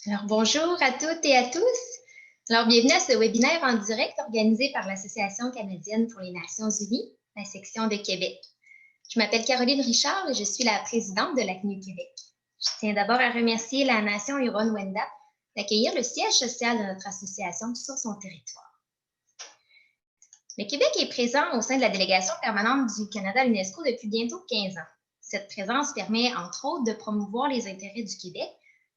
Alors, bonjour à toutes et à tous. Alors, bienvenue à ce webinaire en direct organisé par l'Association canadienne pour les Nations unies, la section de Québec. Je m'appelle Caroline Richard et je suis la présidente de l'ACNU Québec. Je tiens d'abord à remercier la Nation Huron-Wendat d'accueillir le siège social de notre association sur son territoire. Le Québec est présent au sein de la délégation permanente du Canada à l'UNESCO depuis bientôt 15 ans. Cette présence permet, entre autres, de promouvoir les intérêts du Québec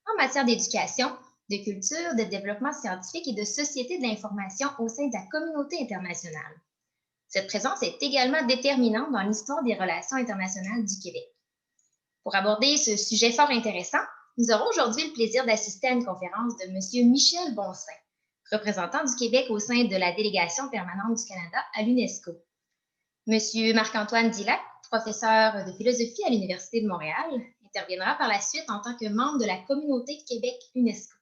en matière d'éducation, de culture, de développement scientifique et de société de l'information au sein de la communauté internationale. Cette présence est également déterminante dans l'histoire des relations internationales du Québec. Pour aborder ce sujet fort intéressant, nous aurons aujourd'hui le plaisir d'assister à une conférence de M. Michel Bonsaint, représentant du Québec au sein de la délégation permanente du Canada à l'UNESCO. M. Marc-Antoine Dillac, professeur de philosophie à l'Université de Montréal, interviendra par la suite en tant que membre de la communauté Québec-UNESCO.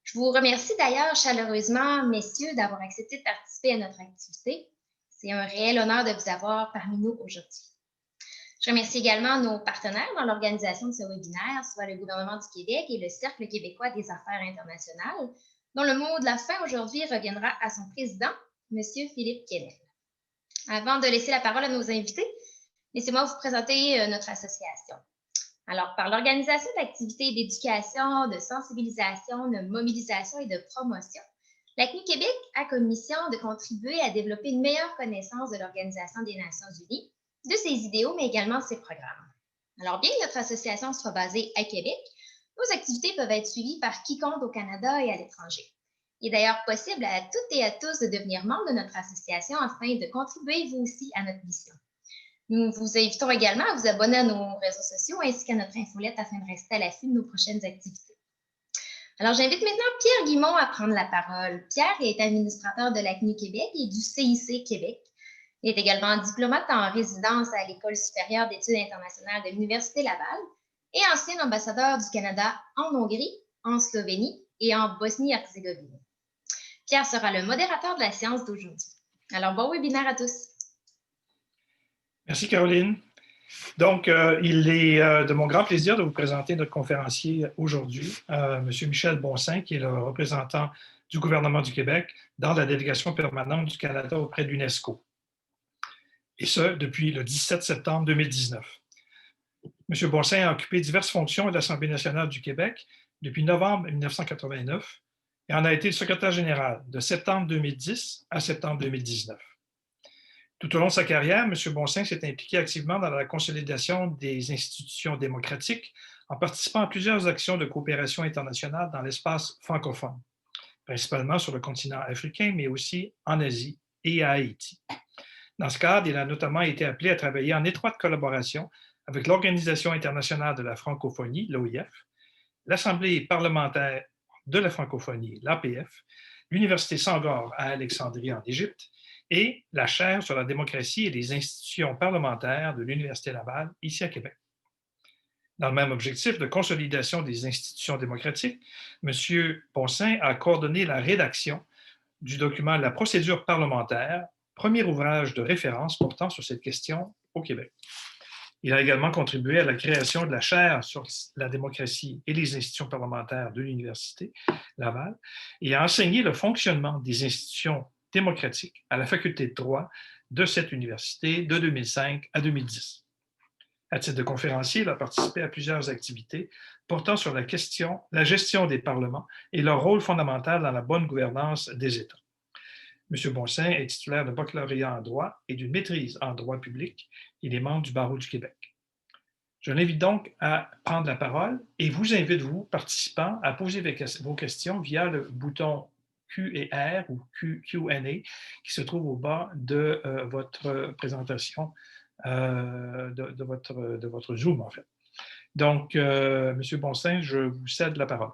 Je vous remercie d'ailleurs chaleureusement, messieurs, d'avoir accepté de participer à notre activité. C'est un réel honneur de vous avoir parmi nous aujourd'hui. Je remercie également nos partenaires dans l'organisation de ce webinaire, soit le gouvernement du Québec et le Cercle québécois des affaires internationales, dont le mot de la fin aujourd'hui reviendra à son président, M. Philippe Kennel. Avant de laisser la parole à nos invités, laissez-moi vous présenter notre association. Alors, par l'organisation d'activités d'éducation, de sensibilisation, de mobilisation et de promotion, l'ACNU Québec a comme mission de contribuer à développer une meilleure connaissance de l'Organisation des Nations unies, de ses idéaux, mais également de ses programmes. Alors, bien que notre association soit basée à Québec, nos activités peuvent être suivies par quiconque au Canada et à l'étranger. Il est d'ailleurs possible à toutes et à tous de devenir membre de notre association afin de contribuer vous aussi à notre mission. Nous vous invitons également à vous abonner à nos réseaux sociaux ainsi qu'à notre infolette afin de rester à l'affût de nos prochaines activités. Alors, j'invite maintenant Pierre Guimont à prendre la parole. Pierre est administrateur de l'ACNU Québec et du CIC Québec. Il est également diplomate en résidence à l'École supérieure d'études internationales de l'Université Laval et ancien ambassadeur du Canada en Hongrie, en Slovénie et en Bosnie-Herzégovine. Pierre sera le modérateur de la séance d'aujourd'hui. Alors, bon webinaire à tous. Merci, Caroline. Donc, il est de mon grand plaisir de vous présenter notre conférencier aujourd'hui, M. Michel Bonsaint, qui est le représentant du gouvernement du Québec dans la délégation permanente du Canada auprès de l'UNESCO. Et ce, depuis le 17 septembre 2019. M. Bonsaint a occupé diverses fonctions à l'Assemblée nationale du Québec depuis novembre 1989 et en a été le secrétaire général de septembre 2010 à septembre 2019. Tout au long de sa carrière, M. Bonsaint s'est impliqué activement dans la consolidation des institutions démocratiques en participant à plusieurs actions de coopération internationale dans l'espace francophone, principalement sur le continent africain, mais aussi en Asie et à Haïti. Dans ce cadre, il a notamment été appelé à travailler en étroite collaboration avec l'Organisation internationale de la francophonie, l'OIF, l'Assemblée parlementaire de la francophonie, l'APF, l'Université Senghor à Alexandrie en Égypte, et la chaire sur la démocratie et les institutions parlementaires de l'Université Laval, ici à Québec. Dans le même objectif de consolidation des institutions démocratiques, M. Bonsaint a coordonné la rédaction du document « La procédure parlementaire », premier ouvrage de référence portant sur cette question au Québec. Il a également contribué à la création de la chaire sur la démocratie et les institutions parlementaires de l'Université Laval et a enseigné le fonctionnement des institutions démocratique à la faculté de droit de cette université de 2005 à 2010. À titre de conférencier, il a participé à plusieurs activités portant sur la gestion des parlements et leur rôle fondamental dans la bonne gouvernance des États. M. Bonsaint est titulaire de baccalauréat en droit et d'une maîtrise en droit public. Il est membre du Barreau du Québec. Je l'invite donc à prendre la parole et vous invite, vous, participants, à poser vos questions via le bouton Q et R ou Q&A qui se trouve au bas de votre présentation, de votre Zoom, en fait. Donc, M. Bonsaint, je vous cède la parole.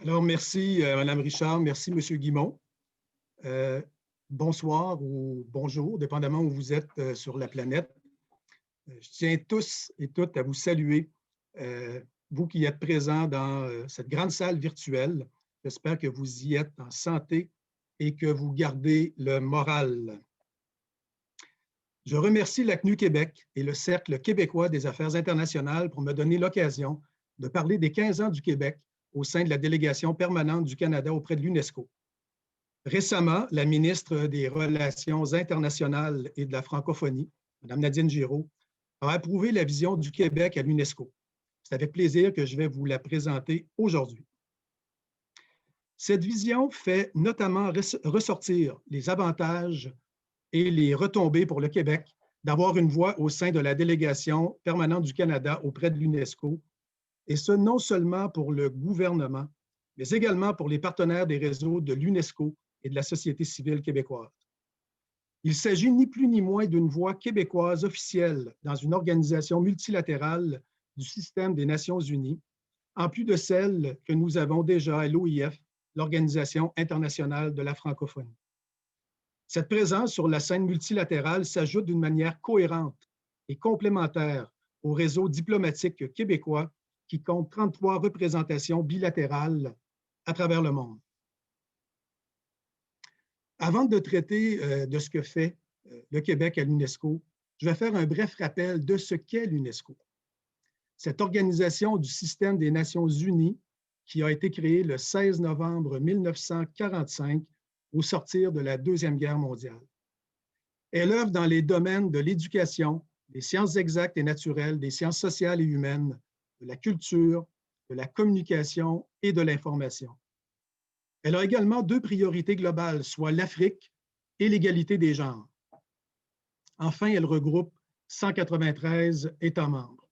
Alors, merci, Mme Richard. Merci, M. Guimont. Bonsoir ou bonjour, dépendamment où vous êtes sur la planète. Je tiens tous et toutes à vous saluer, vous qui êtes présents dans cette grande salle virtuelle. J'espère que vous y êtes en santé et que vous gardez le moral. Je remercie la CNU Québec et le Cercle québécois des affaires internationales pour me donner l'occasion de parler des 15 ans du Québec au sein de la délégation permanente du Canada auprès de l'UNESCO. Récemment, la ministre des Relations internationales et de la francophonie, Mme Nadine Giraud, a approuvé la vision du Québec à l'UNESCO. C'est avec plaisir que je vais vous la présenter aujourd'hui. Cette vision fait notamment ressortir les avantages et les retombées pour le Québec d'avoir une voix au sein de la délégation permanente du Canada auprès de l'UNESCO, et ce non seulement pour le gouvernement, mais également pour les partenaires des réseaux de l'UNESCO et de la société civile québécoise. Il s'agit ni plus ni moins d'une voix québécoise officielle dans une organisation multilatérale du système des Nations unies, en plus de celle que nous avons déjà à l'OIF, l'Organisation internationale de la francophonie. Cette présence sur la scène multilatérale s'ajoute d'une manière cohérente et complémentaire au réseau diplomatique québécois qui compte 33 représentations bilatérales à travers le monde. Avant de traiter de ce que fait le Québec à l'UNESCO, je vais faire un bref rappel de ce qu'est l'UNESCO. Cette organisation du système des Nations unies qui a été créée le 16 novembre 1945 au sortir de la Deuxième Guerre mondiale. Elle œuvre dans les domaines de l'éducation, des sciences exactes et naturelles, des sciences sociales et humaines, de la culture, de la communication et de l'information. Elle a également deux priorités globales, soit l'Afrique et l'égalité des genres. Enfin, elle regroupe 193 États membres.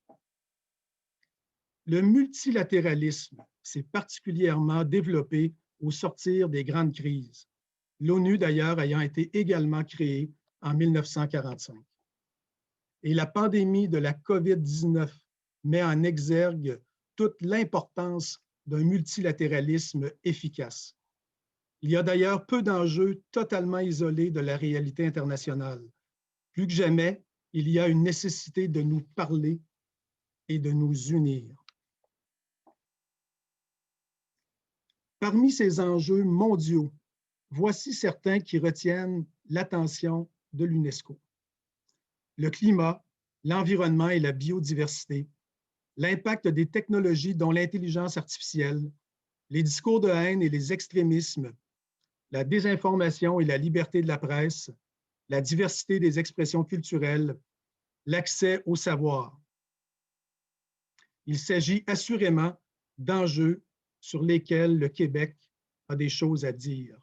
Le multilatéralisme s'est particulièrement développé au sortir des grandes crises, l'ONU d'ailleurs ayant été également créée en 1945. Et la pandémie de la COVID-19 met en exergue toute l'importance d'un multilatéralisme efficace. Il y a d'ailleurs peu d'enjeux totalement isolés de la réalité internationale. Plus que jamais, il y a une nécessité de nous parler et de nous unir. Parmi ces enjeux mondiaux, voici certains qui retiennent l'attention de l'UNESCO. Le climat, l'environnement et la biodiversité, l'impact des technologies dont l'intelligence artificielle, les discours de haine et les extrémismes, la désinformation et la liberté de la presse, la diversité des expressions culturelles, l'accès au savoir. Il s'agit assurément d'enjeux sur lesquels le Québec a des choses à dire.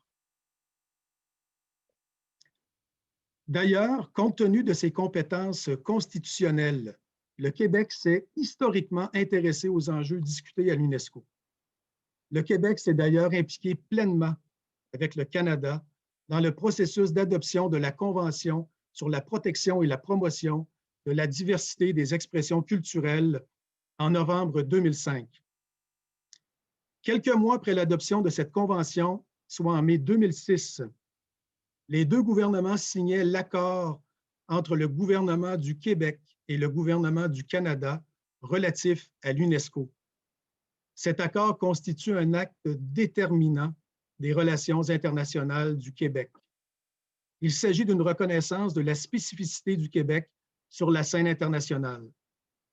D'ailleurs, compte tenu de ses compétences constitutionnelles, le Québec s'est historiquement intéressé aux enjeux discutés à l'UNESCO. Le Québec s'est d'ailleurs impliqué pleinement avec le Canada dans le processus d'adoption de la Convention sur la protection et la promotion de la diversité des expressions culturelles en novembre 2005. Quelques mois après l'adoption de cette convention, soit en mai 2006, les deux gouvernements signaient l'accord entre le gouvernement du Québec et le gouvernement du Canada relatif à l'UNESCO. Cet accord constitue un acte déterminant des relations internationales du Québec. Il s'agit d'une reconnaissance de la spécificité du Québec sur la scène internationale.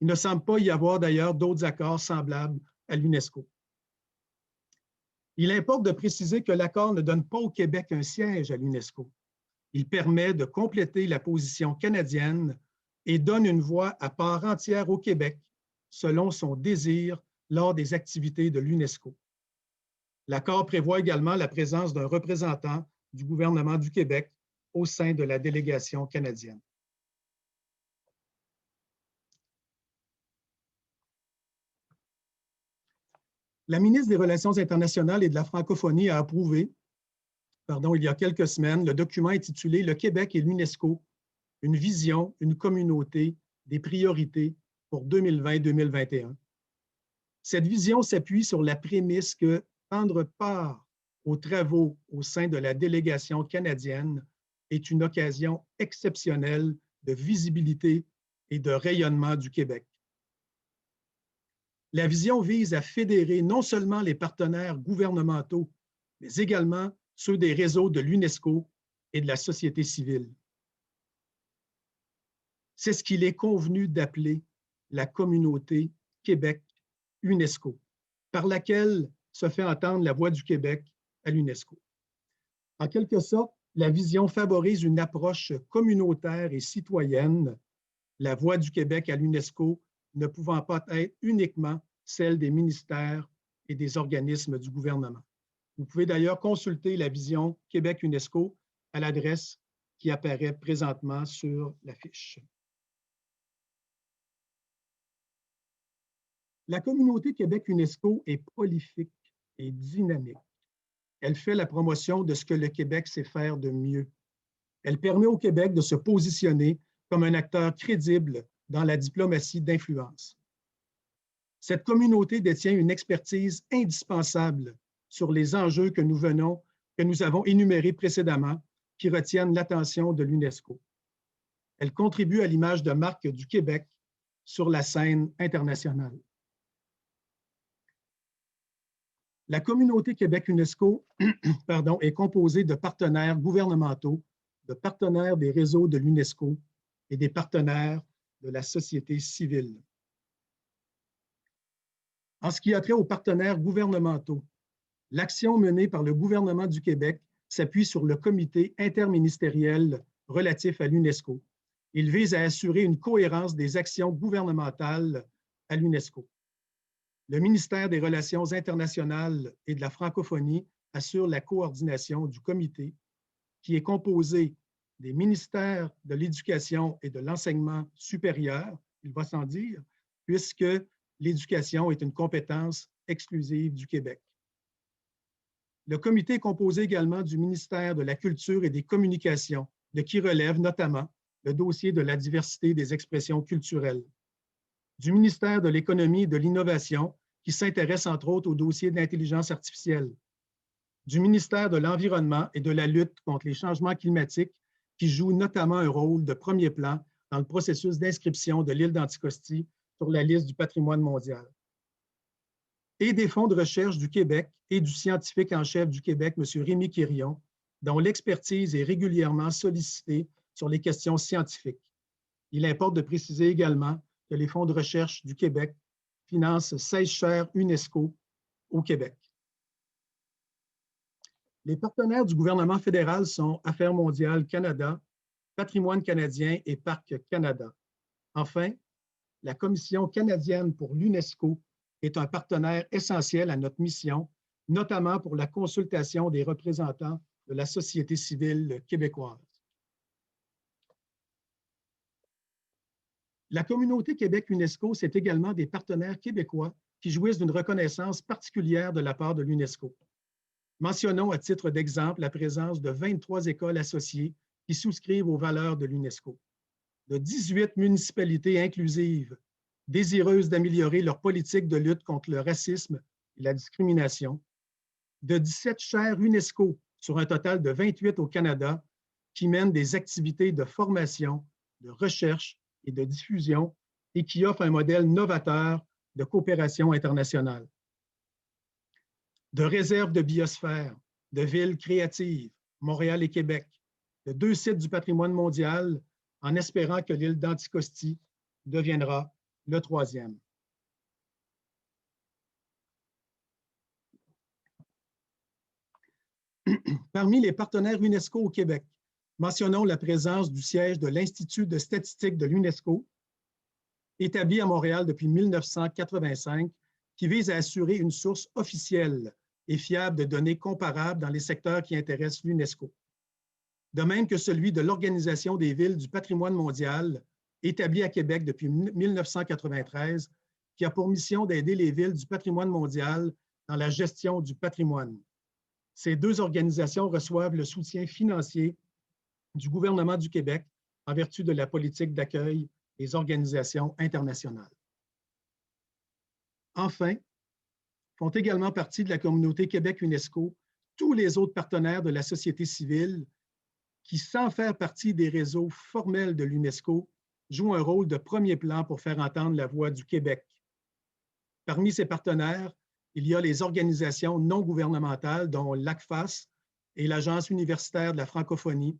Il ne semble pas y avoir d'ailleurs d'autres accords semblables à l'UNESCO. Il importe de préciser que l'accord ne donne pas au Québec un siège à l'UNESCO. Il permet de compléter la position canadienne et donne une voix à part entière au Québec selon son désir lors des activités de l'UNESCO. L'accord prévoit également la présence d'un représentant du gouvernement du Québec au sein de la délégation canadienne. La ministre des Relations internationales et de la francophonie a approuvé, il y a quelques semaines, le document intitulé « Le Québec et l'UNESCO, une vision, une communauté, des priorités pour 2020-2021 ». Cette vision s'appuie sur la prémisse que prendre part aux travaux au sein de la délégation canadienne est une occasion exceptionnelle de visibilité et de rayonnement du Québec. La vision vise à fédérer non seulement les partenaires gouvernementaux, mais également ceux des réseaux de l'UNESCO et de la société civile. C'est ce qu'il est convenu d'appeler la communauté Québec-UNESCO, par laquelle se fait entendre la voix du Québec à l'UNESCO. En quelque sorte, la vision favorise une approche communautaire et citoyenne, la voix du Québec à l'UNESCO ne pouvant pas être uniquement celle des ministères et des organismes du gouvernement. Vous pouvez d'ailleurs consulter la vision Québec-UNESCO à l'adresse qui apparaît présentement sur l'affiche. La communauté Québec-UNESCO est prolifique et dynamique. Elle fait la promotion de ce que le Québec sait faire de mieux. Elle permet au Québec de se positionner comme un acteur crédible dans la diplomatie d'influence. Cette communauté détient une expertise indispensable sur les enjeux que nous avons énumérés précédemment, qui retiennent l'attention de l'UNESCO. Elle contribue à l'image de marque du Québec sur la scène internationale. La communauté Québec-UNESCO est composée de partenaires gouvernementaux, de partenaires des réseaux de l'UNESCO et des partenaires de la société civile. En ce qui a trait aux partenaires gouvernementaux, l'action menée par le gouvernement du Québec s'appuie sur le comité interministériel relatif à l'UNESCO. Il vise à assurer une cohérence des actions gouvernementales à l'UNESCO. Le ministère des Relations internationales et de la francophonie assure la coordination du comité, qui est composé des ministères de l'Éducation et de l'Enseignement supérieur, il va sans dire, puisque l'éducation est une compétence exclusive du Québec. Le comité est composé également du ministère de la Culture et des Communications, de qui relève notamment le dossier de la diversité des expressions culturelles, du ministère de l'Économie et de l'Innovation, qui s'intéresse entre autres au dossier de l'intelligence artificielle, du ministère de l'Environnement et de la lutte contre les changements climatiques, qui joue notamment un rôle de premier plan dans le processus d'inscription de l'île d'Anticosti sur la liste du patrimoine mondial, et des fonds de recherche du Québec et du scientifique en chef du Québec, M. Rémi Quirion, dont l'expertise est régulièrement sollicitée sur les questions scientifiques. Il importe de préciser également que les fonds de recherche du Québec financent 16 chaires UNESCO au Québec. Les partenaires du gouvernement fédéral sont Affaires mondiales Canada, Patrimoine canadien et Parcs Canada. Enfin, la Commission canadienne pour l'UNESCO est un partenaire essentiel à notre mission, notamment pour la consultation des représentants de la société civile québécoise. La communauté Québec-UNESCO, c'est également des partenaires québécois qui jouissent d'une reconnaissance particulière de la part de l'UNESCO. Mentionnons à titre d'exemple la présence de 23 écoles associées qui souscrivent aux valeurs de l'UNESCO, de 18 municipalités inclusives désireuses d'améliorer leur politique de lutte contre le racisme et la discrimination, de 17 chaires UNESCO sur un total de 28 au Canada qui mènent des activités de formation, de recherche et de diffusion et qui offrent un modèle novateur de coopération internationale. De réserves de biosphère, de villes créatives, Montréal et Québec, de 2 sites du patrimoine mondial, en espérant que l'île d'Anticosti deviendra le 3e. Parmi les partenaires UNESCO au Québec, mentionnons la présence du siège de l'Institut de statistique de l'UNESCO, établi à Montréal depuis 1985, qui vise à assurer une source officielle et fiable de données comparables dans les secteurs qui intéressent l'UNESCO. De même que celui de l'Organisation des villes du patrimoine mondial, établi à Québec depuis 1993, qui a pour mission d'aider les villes du patrimoine mondial dans la gestion du patrimoine. Ces 2 organisations reçoivent le soutien financier du gouvernement du Québec en vertu de la politique d'accueil des organisations internationales. Enfin, font également partie de la communauté Québec-UNESCO tous les autres partenaires de la société civile qui, sans faire partie des réseaux formels de l'UNESCO, jouent un rôle de premier plan pour faire entendre la voix du Québec. Parmi ces partenaires, il y a les organisations non gouvernementales, dont l'ACFAS et l'Agence universitaire de la francophonie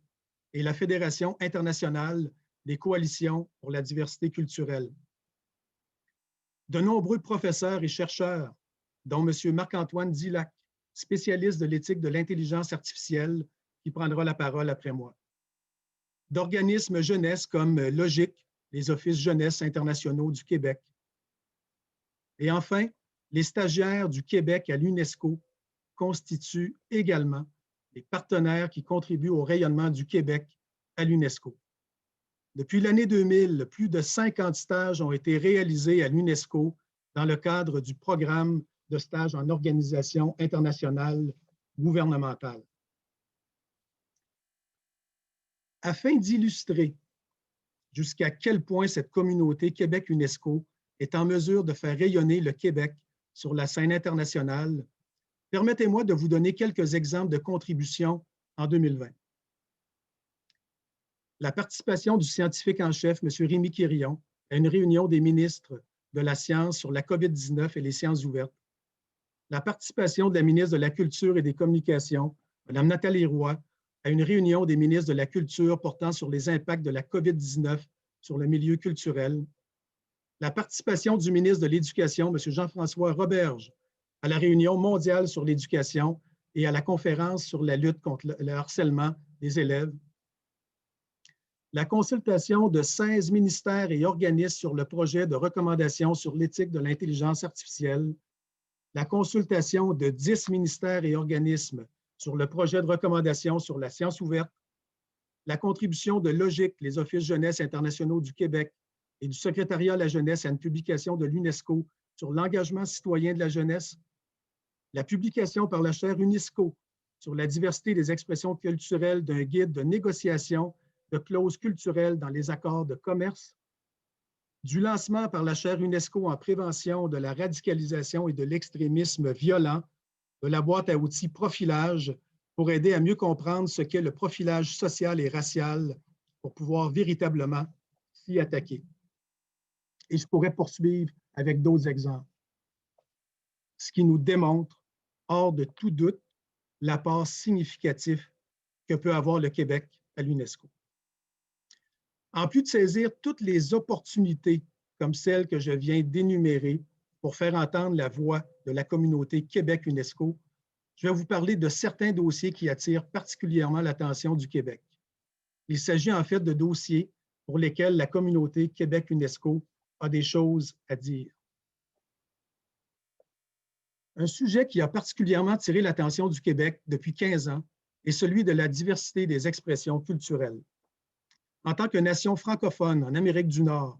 et la Fédération internationale des coalitions pour la diversité culturelle. De nombreux professeurs et chercheurs, dont M. Marc-Antoine Dillac, spécialiste de l'éthique de l'intelligence artificielle, qui prendra la parole après moi. D'organismes jeunesse comme Logic, les Offices jeunesse internationaux du Québec. Et enfin, les stagiaires du Québec à l'UNESCO constituent également des partenaires qui contribuent au rayonnement du Québec à l'UNESCO. Depuis l'année 2000, plus de 50 stages ont été réalisés à l'UNESCO dans le cadre du programme de stage en organisation internationale gouvernementale. Afin d'illustrer jusqu'à quel point cette communauté Québec-UNESCO est en mesure de faire rayonner le Québec sur la scène internationale, permettez-moi de vous donner quelques exemples de contributions en 2020. La participation du scientifique en chef, M. Rémi Quirion, à une réunion des ministres de la science sur la COVID-19 et les sciences ouvertes. La participation de la ministre de la Culture et des Communications, Mme Nathalie Roy, à une réunion des ministres de la Culture portant sur les impacts de la COVID-19 sur le milieu culturel. La participation du ministre de l'Éducation, M. Jean-François Roberge, à la réunion mondiale sur l'éducation et à la conférence sur la lutte contre le harcèlement des élèves. La consultation de 16 ministères et organismes sur le projet de recommandation sur l'éthique de l'intelligence artificielle. La consultation de 10 ministères et organismes sur le projet de recommandation sur la science ouverte. La contribution de Logic, les Offices jeunesse internationaux du Québec et du Secrétariat à la jeunesse à une publication de l'UNESCO sur l'engagement citoyen de la jeunesse. La publication par la chaire UNESCO sur la diversité des expressions culturelles d'un guide de négociation de clauses culturelles dans les accords de commerce, du lancement par la chaire UNESCO en prévention de la radicalisation et de l'extrémisme violent de la boîte à outils Profilage pour aider à mieux comprendre ce qu'est le profilage social et racial pour pouvoir véritablement s'y attaquer. Et je pourrais poursuivre avec d'autres exemples. Ce qui nous démontre, hors de tout doute, l'apport significatif que peut avoir le Québec à l'UNESCO. En plus de saisir toutes les opportunités comme celles que je viens d'énumérer pour faire entendre la voix de la communauté Québec-UNESCO, je vais vous parler de certains dossiers qui attirent particulièrement l'attention du Québec. Il s'agit en fait de dossiers pour lesquels la communauté Québec-UNESCO a des choses à dire. Un sujet qui a particulièrement attiré l'attention du Québec depuis 15 ans est celui de la diversité des expressions culturelles. En tant que nation francophone en Amérique du Nord,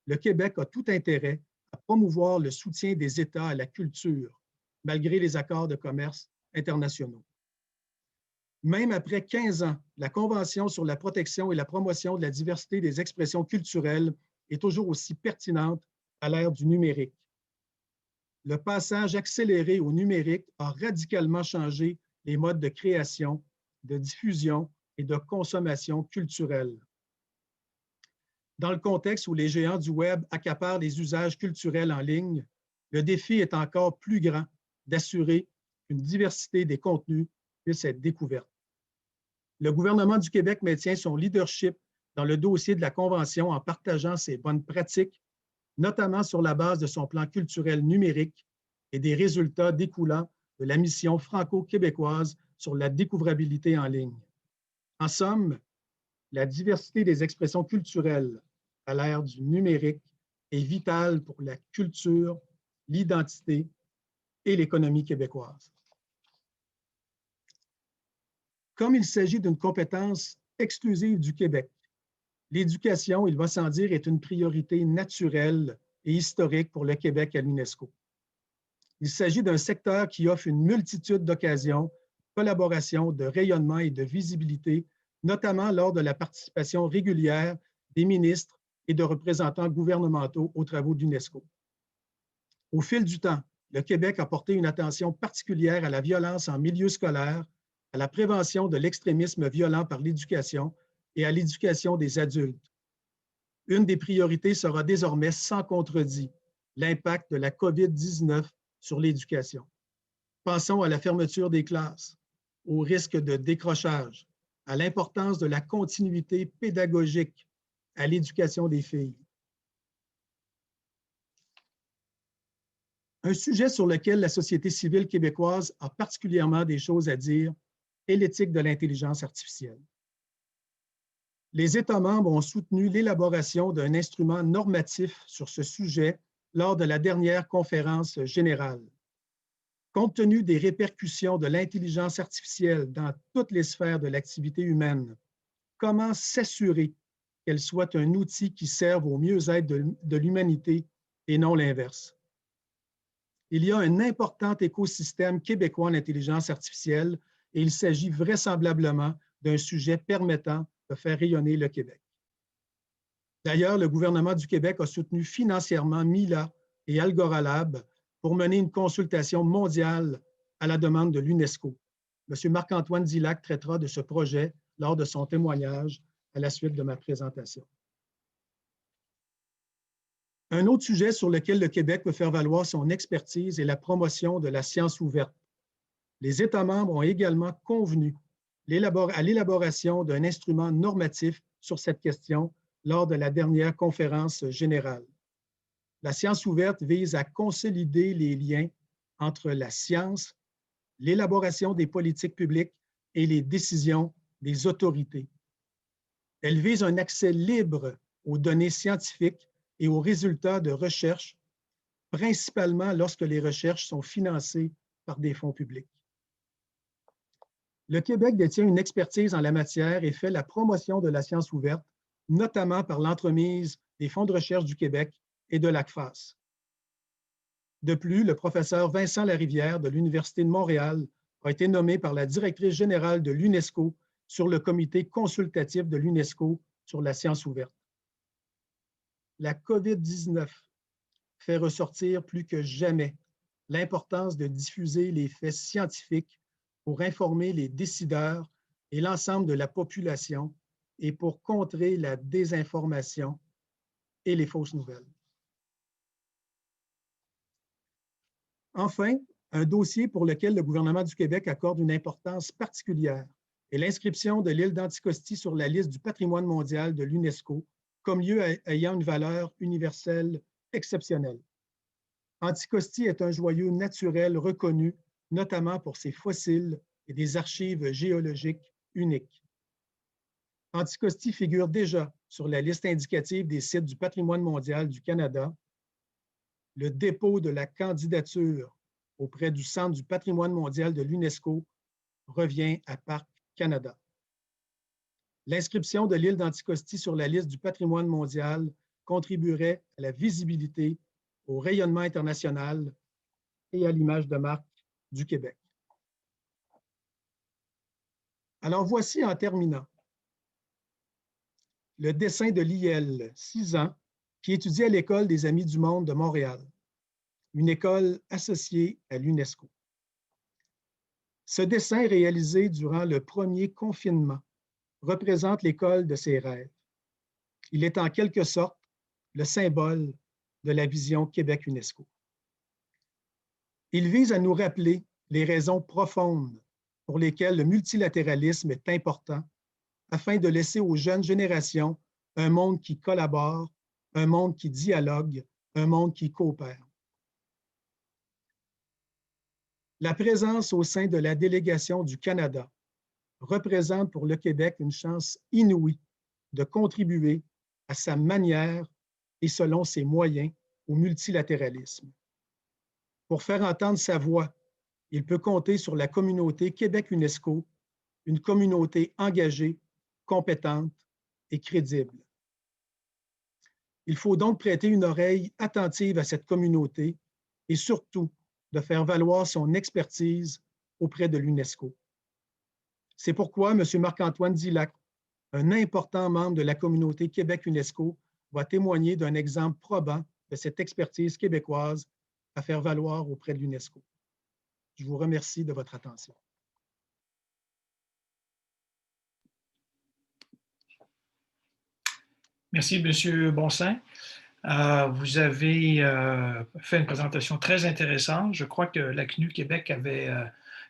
le Québec a tout intérêt à promouvoir le soutien des États à la culture, malgré les accords de commerce internationaux. Même après 15 ans, la Convention sur la protection et la promotion de la diversité des expressions culturelles est toujours aussi pertinente à l'ère du numérique. Le passage accéléré au numérique a radicalement changé les modes de création, de diffusion et de consommation culturelle. Dans le contexte où les géants du Web accaparent les usages culturels en ligne, le défi est encore plus grand d'assurer qu'une diversité des contenus puisse être découverte. Le gouvernement du Québec maintient son leadership dans le dossier de la Convention en partageant ses bonnes pratiques, notamment sur la base de son plan culturel numérique et des résultats découlant de la mission franco-québécoise sur la découvrabilité en ligne. En somme, la diversité des expressions culturelles à l'ère du numérique est vitale pour la culture, l'identité et l'économie québécoise. Comme il s'agit d'une compétence exclusive du Québec, l'éducation, il va sans dire, est une priorité naturelle et historique pour le Québec à l'UNESCO. Il s'agit d'un secteur qui offre une multitude d'occasions, de collaboration, de rayonnement et de visibilité, notamment lors de la participation régulière des ministres et de représentants gouvernementaux aux travaux d'UNESCO. Au fil du temps, le Québec a porté une attention particulière à la violence en milieu scolaire, à la prévention de l'extrémisme violent par l'éducation et à l'éducation des adultes. Une des priorités sera désormais sans contredit l'impact de la COVID-19 sur l'éducation. Pensons à la fermeture des classes, au risque de décrochage, à l'importance de la continuité pédagogique à l'éducation des filles. Un sujet sur lequel la société civile québécoise a particulièrement des choses à dire est l'éthique de l'intelligence artificielle. Les États membres ont soutenu l'élaboration d'un instrument normatif sur ce sujet lors de la dernière conférence générale. Compte tenu des répercussions de l'intelligence artificielle dans toutes les sphères de l'activité humaine, comment s'assurer qu'elle soit un outil qui serve au mieux-être de l'humanité et non l'inverse? Il y a un important écosystème québécois en intelligence artificielle et il s'agit vraisemblablement d'un sujet permettant de faire rayonner le Québec. D'ailleurs, le gouvernement du Québec a soutenu financièrement Mila et Algoralab pour mener une consultation mondiale à la demande de l'UNESCO. M. Marc-Antoine Dillac traitera de ce projet lors de son témoignage à la suite de ma présentation. Un autre sujet sur lequel le Québec peut faire valoir son expertise est la promotion de la science ouverte. Les États membres ont également convenu à l'élaboration d'un instrument normatif sur cette question lors de la dernière conférence générale. La science ouverte vise à consolider les liens entre la science, l'élaboration des politiques publiques et les décisions des autorités. Elle vise un accès libre aux données scientifiques et aux résultats de recherche, principalement lorsque les recherches sont financées par des fonds publics. Le Québec détient une expertise en la matière et fait la promotion de la science ouverte, notamment par l'entremise des fonds de recherche du Québec et de l'ACFAS. De plus, le professeur Vincent Larivière de l'Université de Montréal a été nommé par la directrice générale de l'UNESCO sur le comité consultatif de l'UNESCO sur la science ouverte. La COVID-19 fait ressortir plus que jamais l'importance de diffuser les faits scientifiques pour informer les décideurs et l'ensemble de la population et pour contrer la désinformation et les fausses nouvelles. Enfin, un dossier pour lequel le gouvernement du Québec accorde une importance particulière est l'inscription de l'île d'Anticosti sur la liste du patrimoine mondial de l'UNESCO comme lieu ayant une valeur universelle exceptionnelle. Anticosti est un joyau naturel reconnu, notamment pour ses fossiles et des archives géologiques uniques. Anticosti figure déjà sur la liste indicative des sites du patrimoine mondial du Canada. Le dépôt de la candidature auprès du Centre du patrimoine mondial de l'UNESCO revient à Parc Canada. L'inscription de l'île d'Anticosti sur la liste du patrimoine mondial contribuerait à la visibilité, au rayonnement international et à l'image de marque du Québec. Alors voici en terminant le dessin de Liel, 6 ans, qui étudie à l'École des Amis du Monde de Montréal, une école associée à l'UNESCO. Ce dessin réalisé durant le premier confinement représente l'école de ses rêves. Il est en quelque sorte le symbole de la vision Québec-UNESCO. Il vise à nous rappeler les raisons profondes pour lesquelles le multilatéralisme est important afin de laisser aux jeunes générations un monde qui collabore, un monde qui dialogue, un monde qui coopère. La présence au sein de la délégation du Canada représente pour le Québec une chance inouïe de contribuer à sa manière et selon ses moyens au multilatéralisme. Pour faire entendre sa voix, il peut compter sur la communauté Québec-UNESCO, une communauté engagée, compétente et crédible. Il faut donc prêter une oreille attentive à cette communauté et surtout de faire valoir son expertise auprès de l'UNESCO. C'est pourquoi M. Marc-Antoine Dillac, un important membre de la communauté Québec-UNESCO, va témoigner d'un exemple probant de cette expertise québécoise à faire valoir auprès de l'UNESCO. Je vous remercie de votre attention. Merci, M. Bonsaint. Vous avez fait une présentation très intéressante. Je crois que la CNU Québec avait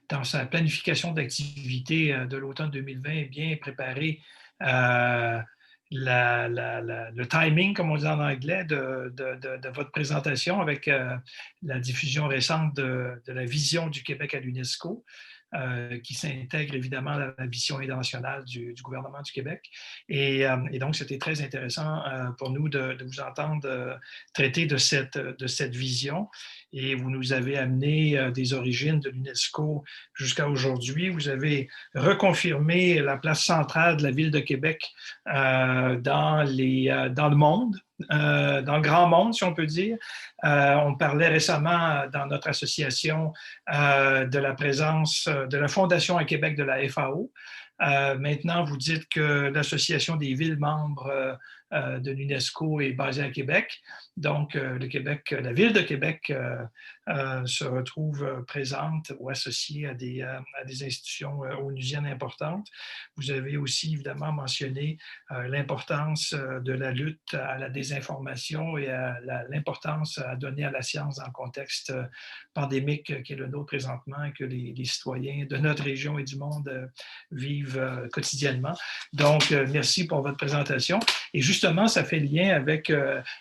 dans sa planification d'activités de l'automne 2020, ait bien préparé le timing, comme on dit en anglais, de votre présentation avec la diffusion récente de la vision du Québec à l'UNESCO, qui s'intègre évidemment à la vision internationale du gouvernement du Québec. Et donc, c'était très intéressant pour nous de vous entendre traiter de cette vision. Et vous nous avez amené des origines de l'UNESCO jusqu'à aujourd'hui. Vous avez reconfirmé la place centrale de la ville de Québec dans le monde, dans le grand monde, si on peut dire. On parlait récemment dans notre association de la présence de la Fondation à Québec de la FAO. Maintenant, vous dites que l'Association des villes membres de l'UNESCO est basée à Québec. Donc, le Québec, la ville de Québec se retrouve présente ou associée à des institutions onusiennes importantes. Vous avez aussi évidemment mentionné l'importance de la lutte à la désinformation et à l'importance à donner à la science dans le contexte pandémique qui est le nôtre présentement et que les citoyens de notre région et du monde vivent quotidiennement. Donc, merci pour votre présentation. Et justement, ça fait lien avec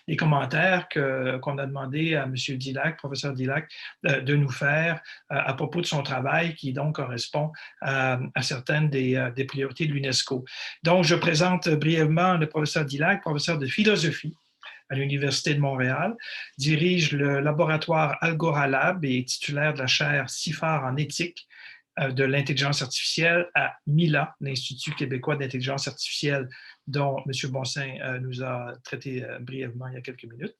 les commentaires qu'on a demandé à M. Dillac, professeur Dillac, de nous faire à propos de son travail qui donc correspond à certaines des priorités de l'UNESCO. Donc, je présente brièvement le professeur Dillac, professeur de philosophie à l'Université de Montréal, dirige le laboratoire Algora Lab et est titulaire de la chaire CIFAR en éthique de l'intelligence artificielle à MILA, l'Institut québécois d'intelligence artificielle dont M. Bonsin nous a traité brièvement il y a quelques minutes.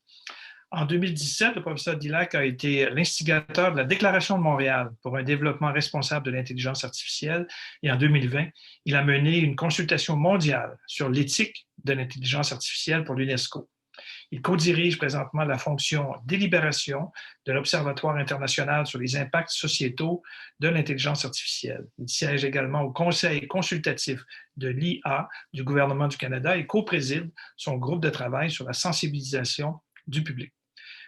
En 2017, le professeur Dillac a été l'instigateur de la Déclaration de Montréal pour un développement responsable de l'intelligence artificielle et en 2020, il a mené une consultation mondiale sur l'éthique de l'intelligence artificielle pour l'UNESCO. Il co-dirige présentement la fonction délibération de l'Observatoire international sur les impacts sociétaux de l'intelligence artificielle. Il siège également au Conseil consultatif de l'IA du gouvernement du Canada et co-préside son groupe de travail sur la sensibilisation du public.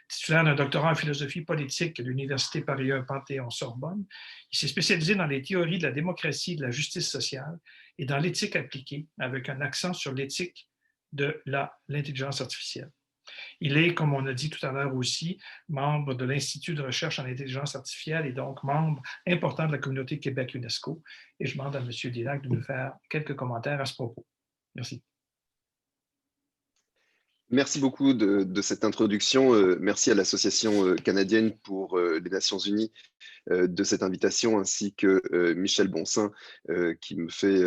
Titulaire d'un doctorat en philosophie politique à l'Université Paris 1 Panthéon-Sorbonne, il s'est spécialisé dans les théories de la démocratie et de la justice sociale et dans l'éthique appliquée, avec un accent sur l'éthique de l'intelligence artificielle. Il est, comme on a dit tout à l'heure aussi, membre de l'Institut de recherche en intelligence artificielle et donc membre important de la communauté Québec-UNESCO. Et je demande à M. Dillac de nous faire quelques commentaires à ce propos. Merci. Merci beaucoup de cette introduction. Merci à l'Association canadienne pour les Nations Unies de cette invitation, ainsi que Michel Bonsin, qui me fait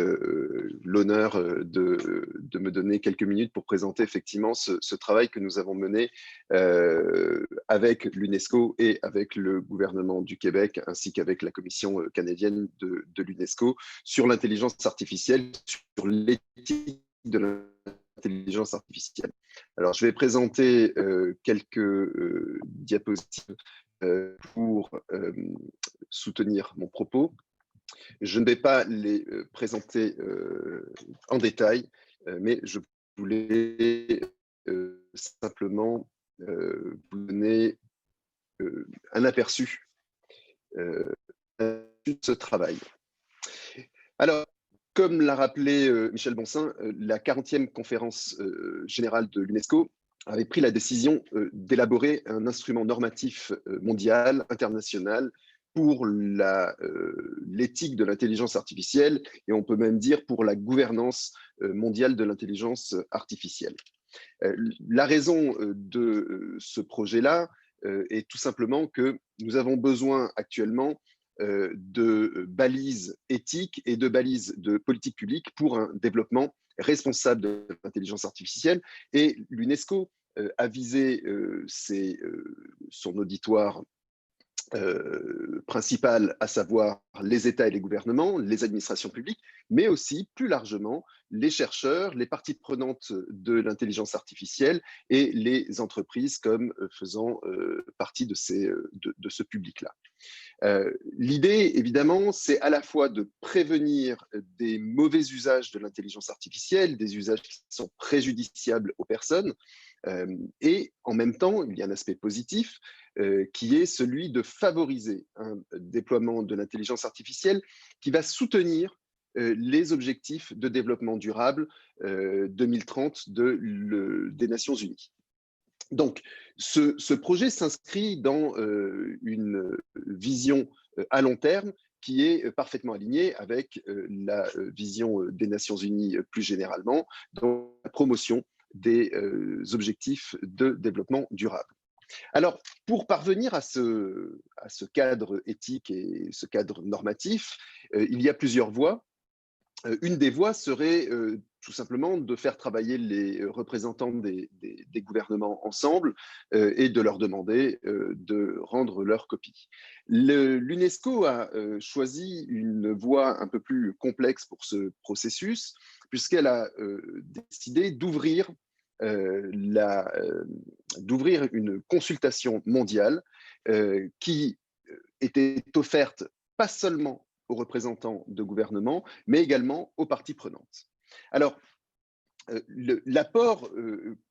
l'honneur de me donner quelques minutes pour présenter effectivement ce travail que nous avons mené avec l'UNESCO et avec le gouvernement du Québec, ainsi qu'avec la Commission canadienne de l'UNESCO sur l'intelligence artificielle, sur l'éthique de l'intelligence artificielle. Alors, je vais présenter quelques diapositives pour soutenir mon propos. Je ne vais pas les présenter en détail, mais je voulais simplement vous donner un aperçu de ce travail. Alors, comme l'a rappelé Michel Bonsin, la 40e conférence générale de l'UNESCO avait pris la décision d'élaborer un instrument normatif mondial, international, pour l'éthique de l'intelligence artificielle, et on peut même dire pour la gouvernance mondiale de l'intelligence artificielle. La raison de ce projet-là est tout simplement que nous avons besoin actuellement de balises éthiques et de balises de politique publique pour un développement responsable de l'intelligence artificielle. Et l'UNESCO a visé son auditoire principal, à savoir les États et les gouvernements, les administrations publiques, mais aussi plus largement les chercheurs, les parties prenantes de l'intelligence artificielle et les entreprises comme faisant partie de ce public-là. L'idée, évidemment, c'est à la fois de prévenir des mauvais usages de l'intelligence artificielle, des usages qui sont préjudiciables aux personnes, et en même temps, il y a un aspect positif, qui est celui de favoriser un déploiement de l'intelligence artificielle qui va soutenir les objectifs de développement durable 2030 des Nations Unies. Donc, ce projet s'inscrit dans une vision à long terme qui est parfaitement alignée avec la vision des Nations Unies plus généralement, dans la promotion des objectifs de développement durable. Alors, pour parvenir à ce cadre éthique et ce cadre normatif, il y a plusieurs voies. Une des voies serait tout simplement de faire travailler les représentants des gouvernements ensemble et de leur demander de rendre leur copie. L'UNESCO a choisi une voie un peu plus complexe pour ce processus, puisqu'elle a décidé d'ouvrir une consultation mondiale qui était offerte pas seulement aux représentants de gouvernement, mais également aux parties prenantes. Alors, l'apport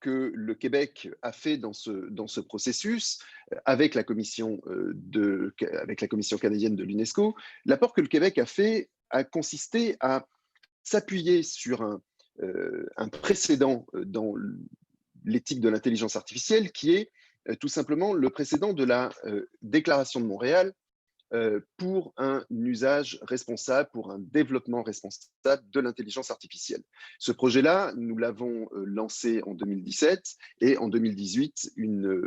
que le Québec a fait dans ce processus, avec la commission canadienne de l'UNESCO, l'apport que le Québec a fait a consisté à s'appuyer sur un précédent dans l'éthique de l'intelligence artificielle, qui est tout simplement le précédent de la Déclaration de Montréal pour un usage responsable, pour un développement responsable de l'intelligence artificielle. Ce projet-là, nous l'avons lancé en 2017 et en 2018, une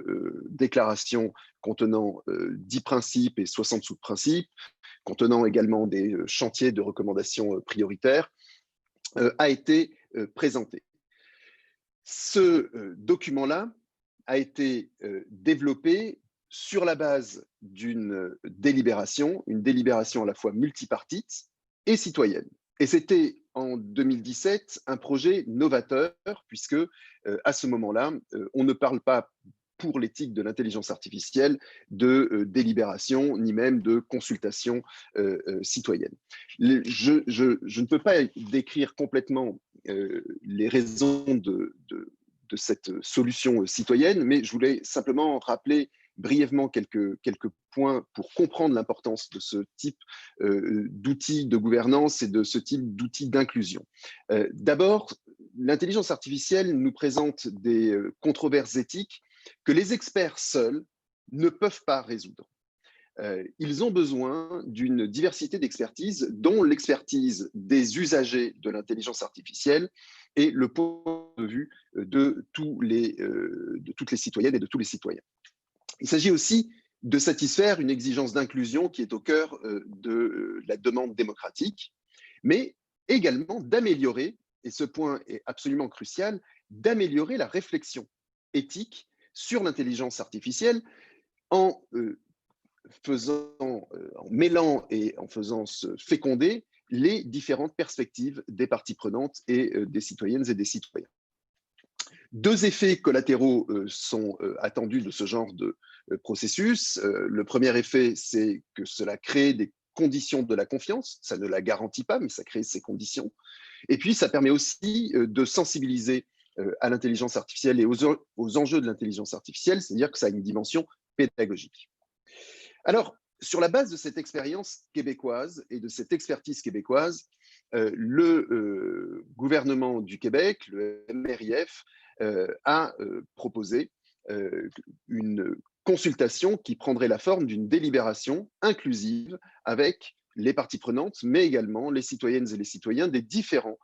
déclaration contenant 10 principes et 60 sous-principes, contenant également des chantiers de recommandations prioritaires, a été présentée. Ce document-là a été développé sur la base d'une délibération, une délibération à la fois multipartite et citoyenne. Et c'était en 2017 un projet novateur, puisque à ce moment-là, on ne parle pas pour l'éthique de l'intelligence artificielle de délibération, ni même de consultation citoyenne. Je ne peux pas décrire complètement les raisons de cette solution citoyenne, mais je voulais simplement rappeler brièvement quelques points pour comprendre l'importance de ce type d'outils de gouvernance et de ce type d'outils d'inclusion. D'abord, l'intelligence artificielle nous présente des controverses éthiques que les experts seuls ne peuvent pas résoudre. Ils ont besoin d'une diversité d'expertises, dont l'expertise des usagers de l'intelligence artificielle et le point de vue de toutes les citoyennes et de tous les citoyens. Il s'agit aussi de satisfaire une exigence d'inclusion qui est au cœur de la demande démocratique, mais également d'améliorer, et ce point est absolument crucial, d'améliorer la réflexion éthique sur l'intelligence artificielle en mêlant et en faisant se féconder les différentes perspectives des parties prenantes et des citoyennes et des citoyens. Deux effets collatéraux sont attendus de ce genre de processus. Le premier effet, c'est que cela crée des conditions de la confiance. Ça ne la garantit pas, mais ça crée ces conditions. Et puis, ça permet aussi de sensibiliser à l'intelligence artificielle et aux enjeux de l'intelligence artificielle, c'est-à-dire que ça a une dimension pédagogique. Alors, sur la base de cette expérience québécoise et de cette expertise québécoise, le gouvernement du Québec, le MRIF, a proposé une consultation qui prendrait la forme d'une délibération inclusive avec les parties prenantes, mais également les citoyennes et les citoyens des différents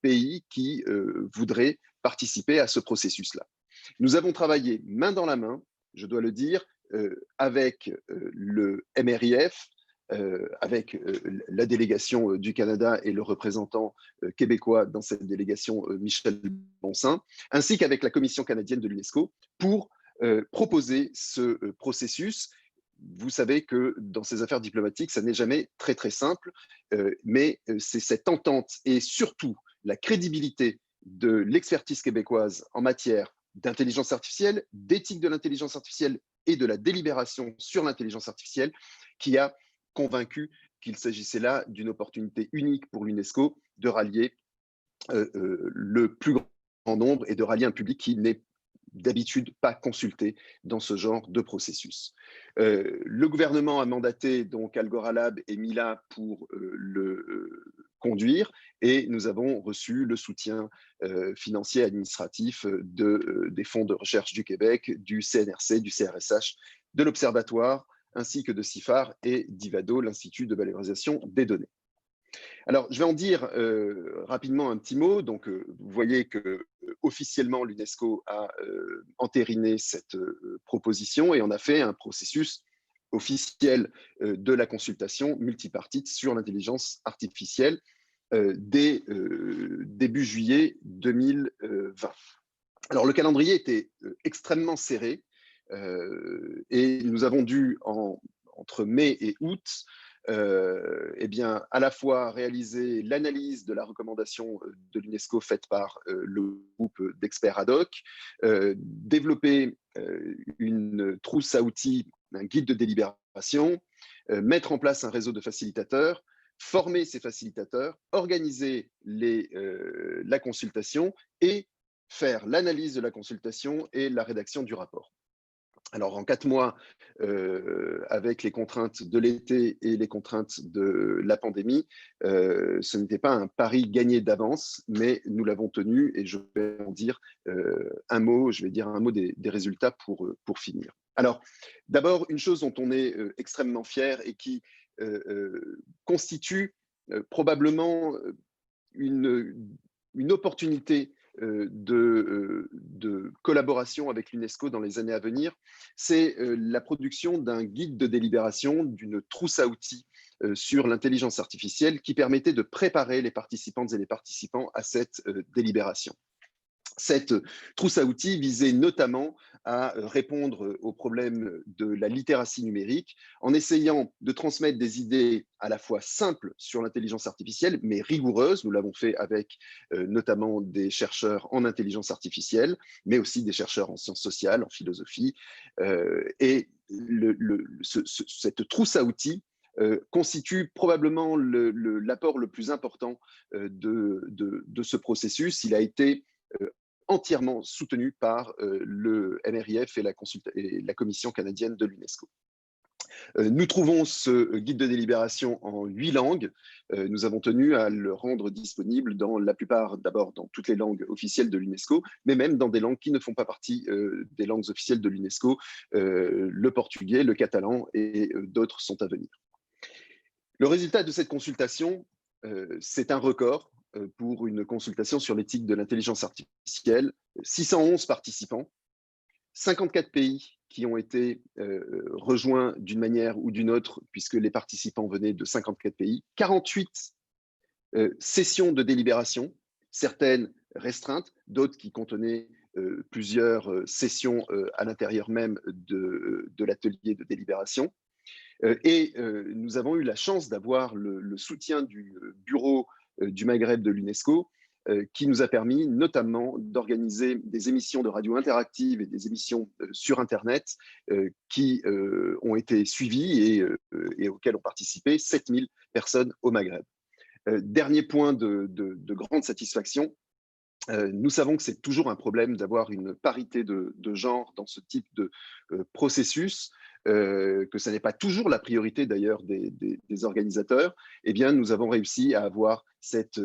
pays qui voudraient participer à ce processus-là. Nous avons travaillé main dans la main, je dois le dire, avec le MRIF, avec la délégation du Canada et le représentant québécois dans cette délégation, Michel Bonsin, ainsi qu'avec la Commission canadienne de l'UNESCO pour proposer ce processus. Vous savez que dans ces affaires diplomatiques, ça n'est jamais très, très simple, mais c'est cette entente et surtout la crédibilité de l'expertise québécoise en matière d'intelligence artificielle, d'éthique de l'intelligence artificielle et de la délibération sur l'intelligence artificielle qui a convaincu qu'il s'agissait là d'une opportunité unique pour l'UNESCO de rallier le plus grand nombre et de rallier un public qui n'est d'habitude pas consultés dans ce genre de processus. Le gouvernement a mandaté donc Algora Lab et Mila pour le conduire, et nous avons reçu le soutien financier et administratif des fonds de recherche du Québec, du CNRC, du CRSH, de l'Observatoire, ainsi que de CIFAR et d'IVADO, l'Institut de valorisation des données. Alors, je vais en dire rapidement un petit mot. Donc, vous voyez que officiellement, l'UNESCO a entériné cette proposition et on a fait un processus officiel de la consultation multipartite sur l'intelligence artificielle dès début juillet 2020. Alors, le calendrier était extrêmement serré et nous avons dû, entre mai et août, eh bien, à la fois réaliser l'analyse de la recommandation de l'UNESCO faite par le groupe d'experts ad hoc, développer une trousse à outils, un guide de délibération, mettre en place un réseau de facilitateurs, former ces facilitateurs, organiser la consultation et faire l'analyse de la consultation et la rédaction du rapport. Alors, en 4 mois, avec les contraintes de l'été et les contraintes de la pandémie, ce n'était pas un pari gagné d'avance, mais nous l'avons tenu et je vais en dire un mot, des résultats pour finir. Alors, d'abord, une chose dont on est extrêmement fier et qui constitue probablement une opportunité de collaboration avec l'UNESCO dans les années à venir, c'est la production d'un guide de délibération, d'une trousse à outils sur l'intelligence artificielle qui permettait de préparer les participantes et les participants à cette délibération. Cette trousse à outils visait notamment à répondre aux problèmes de la littératie numérique en essayant de transmettre des idées à la fois simples sur l'intelligence artificielle, mais rigoureuses. Nous l'avons fait avec notamment des chercheurs en intelligence artificielle, mais aussi des chercheurs en sciences sociales, en philosophie. Et cette trousse à outils constitue probablement l'apport le plus important de ce processus. Il a été entièrement soutenu par le MRIF et la Commission canadienne de l'UNESCO. Nous trouvons ce guide de délibération en 8 langues. Nous avons tenu à le rendre disponible dans la plupart, d'abord dans toutes les langues officielles de l'UNESCO, mais même dans des langues qui ne font pas partie des langues officielles de l'UNESCO, le portugais, le catalan et d'autres sont à venir. Le résultat de cette consultation, c'est un record pour une consultation sur l'éthique de l'intelligence artificielle. 611 participants, 54 pays qui ont été rejoints d'une manière ou d'une autre, puisque les participants venaient de 54 pays, 48 sessions de délibération, certaines restreintes, d'autres qui contenaient plusieurs sessions à l'intérieur même de l'atelier de délibération. Et nous avons eu la chance d'avoir le soutien du bureau du Maghreb de l'UNESCO, qui nous a permis notamment d'organiser des émissions de radio interactives et des émissions sur Internet qui ont été suivies et auxquelles ont participé 7000 personnes au Maghreb. Dernier point de grande satisfaction, nous savons que c'est toujours un problème d'avoir une parité de genre dans ce type de processus, que ce n'est pas toujours la priorité d'ailleurs des organisateurs. Eh bien, nous avons réussi à avoir cette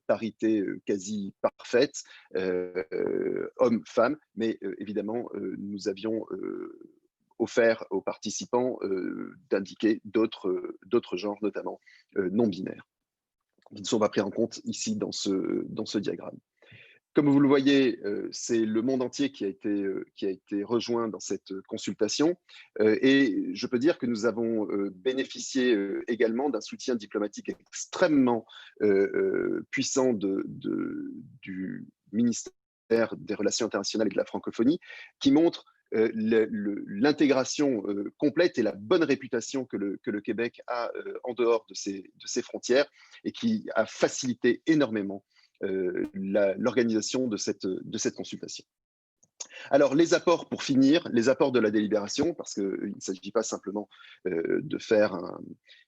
parité quasi parfaite, hommes-femmes, mais évidemment, nous avions offert aux participants d'indiquer d'autres genres, notamment non-binaires, qui ne sont pas pris en compte ici dans ce diagramme. Comme vous le voyez, c'est le monde entier qui a été rejoint dans cette consultation et je peux dire que nous avons bénéficié également d'un soutien diplomatique extrêmement puissant du ministère des Relations internationales et de la francophonie qui montre l'intégration complète et la bonne réputation que le Québec a en dehors de ses frontières et qui a facilité énormément l'organisation de cette consultation. Alors, les apports, pour finir, les apports de la délibération, parce qu'il ne s'agit pas simplement de faire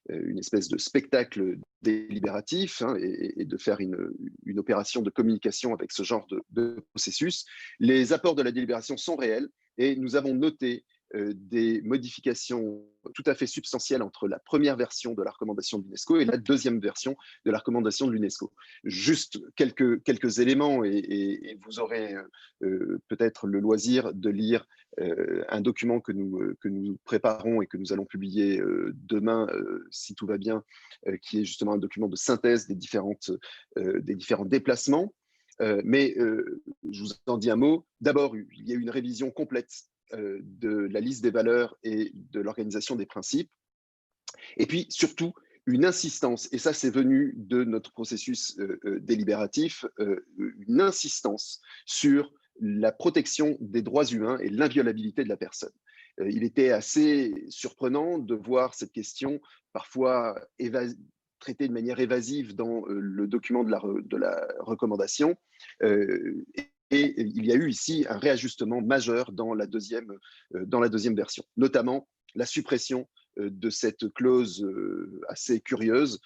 une espèce de spectacle délibératif hein, et de faire une opération de communication avec ce genre de processus. Les apports de la délibération sont réels et nous avons noté des modifications tout à fait substantielles entre la première version de la recommandation de l'UNESCO et la deuxième version de la recommandation de l'UNESCO. Juste quelques éléments et vous aurez peut-être le loisir de lire un document que nous préparons et que nous allons publier demain, si tout va bien, qui est justement un document de synthèse des différents déplacements. Mais je vous en dis un mot. D'abord, il y a eu une révision complète de la liste des valeurs et de l'organisation des principes. Et puis, surtout, une insistance, et ça c'est venu de notre processus délibératif, une insistance sur la protection des droits humains et l'inviolabilité de la personne. Il était assez surprenant de voir cette question parfois traitée de manière évasive dans le document de la recommandation. Et il y a eu ici un réajustement majeur dans la deuxième version, notamment la suppression de cette clause assez curieuse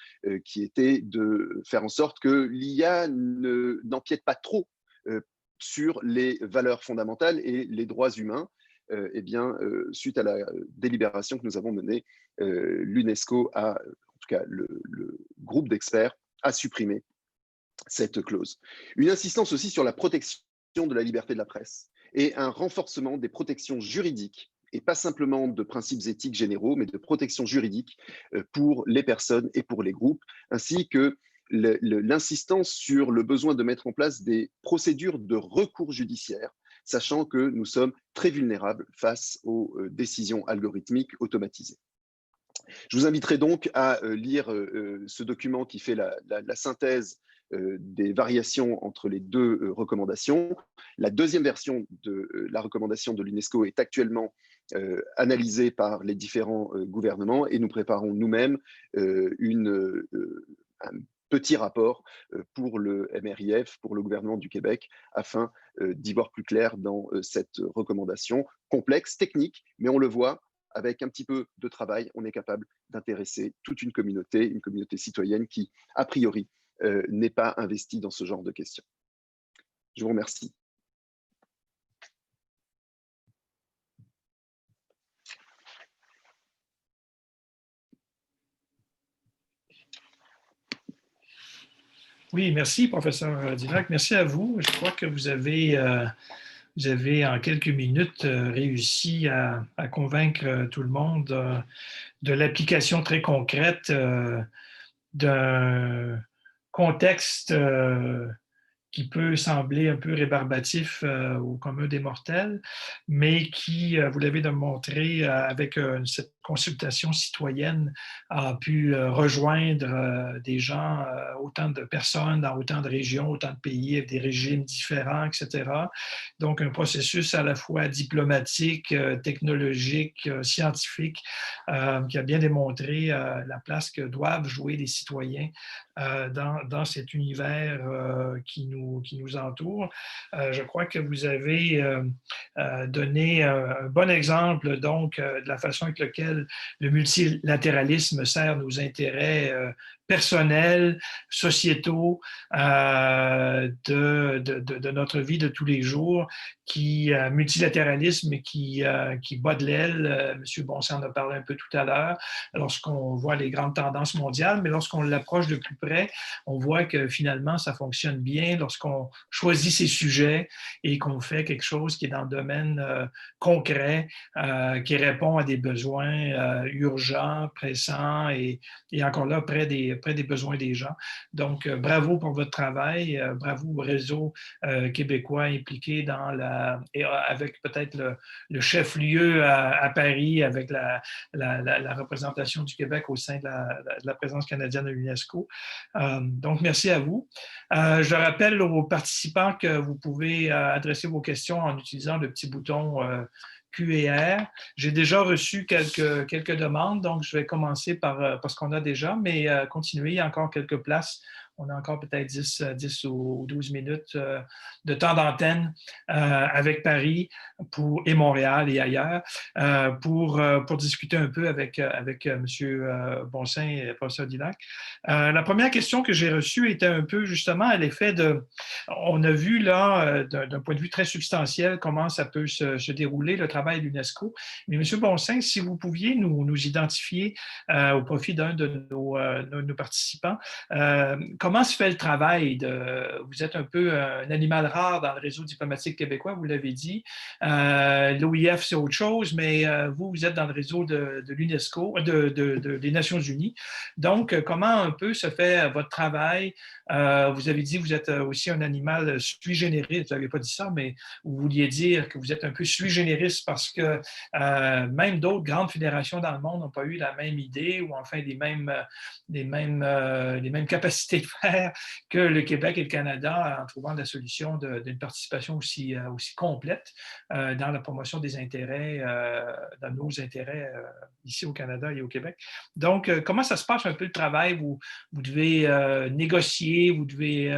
qui était de faire en sorte que l'IA n'empiète pas trop sur les valeurs fondamentales et les droits humains. Eh bien, suite à la délibération que nous avons menée, l'UNESCO en tout cas le groupe d'experts, a supprimé cette clause. Une insistance aussi sur la protection de la liberté de la presse et un renforcement des protections juridiques et pas simplement de principes éthiques généraux, mais de protection juridique pour les personnes et pour les groupes, ainsi que l'insistance sur le besoin de mettre en place des procédures de recours judiciaire, sachant que nous sommes très vulnérables face aux décisions algorithmiques automatisées. Je vous inviterai donc à lire ce document qui fait la synthèse des variations entre les deux recommandations. La deuxième version de la recommandation de l'UNESCO est actuellement analysée par les différents gouvernements et nous préparons nous-mêmes un petit rapport pour le MRIF, pour le gouvernement du Québec, afin d'y voir plus clair dans cette recommandation complexe, technique, mais on le voit, avec un petit peu de travail, on est capable d'intéresser toute une communauté citoyenne qui, a priori, n'est pas investie dans ce genre de questions. Je vous remercie. Oui, merci, professeur Dinac. Merci à vous. Je crois que vous avez en quelques minutes réussi à convaincre tout le monde de l'application très concrète d'un contexte qui peut sembler un peu rébarbatif au commun des mortels, mais qui, vous l'avez démontré avec cette consultation citoyenne, a pu rejoindre des gens, autant de personnes dans autant de régions, autant de pays, avec des régimes différents, etc. Donc, un processus à la fois diplomatique, technologique, scientifique, qui a bien démontré la place que doivent jouer les citoyens dans cet univers qui nous entoure. Je crois que vous avez donné un bon exemple donc de la façon avec laquelle le multilatéralisme sert nos intérêts personnels, sociétaux de notre vie de tous les jours, multilatéralisme qui bat de l'aile. M. Bonsan en a parlé un peu tout à l'heure, lorsqu'on voit les grandes tendances mondiales, mais lorsqu'on l'approche de plus près, on voit que finalement, ça fonctionne bien lorsqu'on choisit ses sujets et qu'on fait quelque chose qui est dans le domaine concret, qui répond à des besoins urgents, pressants et encore là, près des besoins des gens. Donc, bravo pour votre travail, bravo au réseau québécois impliqué avec peut-être le chef-lieu à Paris, avec la représentation du Québec au sein de la présence canadienne de l'UNESCO. Donc, merci à vous. Je rappelle aux participants que vous pouvez adresser vos questions en utilisant le petit bouton Q&R. J'ai déjà reçu quelques demandes, donc je vais commencer par ce qu'on a déjà, mais continuer, il y a encore quelques places on a encore peut-être 10 ou 12 minutes de temps d'antenne avec Paris et Montréal et ailleurs pour discuter un peu avec M. Bonsaint et le professeur Dillac. La première question que j'ai reçue était un peu justement à l'effet de... On a vu là, d'un point de vue très substantiel, comment ça peut se dérouler, le travail de l'UNESCO. Mais M. Bonsaint, si vous pouviez nous identifier au profit d'un de nos participants, comment se fait le travail? Vous êtes un peu un animal rare dans le réseau diplomatique québécois, vous l'avez dit. L'OIF, c'est autre chose, mais vous êtes dans le réseau de l'UNESCO, des Nations Unies. Donc, comment un peu se fait votre travail? Vous avez dit que vous êtes aussi un animal sui generis, vous n'avez pas dit ça, mais vous vouliez dire que vous êtes un peu sui generis parce que même d'autres grandes fédérations dans le monde n'ont pas eu la même idée ou enfin les mêmes capacités de faire que le Québec et le Canada en trouvant la solution d'une participation aussi complète dans la promotion des intérêts, dans nos intérêts ici au Canada et au Québec. Donc, comment ça se passe un peu le travail? Vous devez négocier, vous devez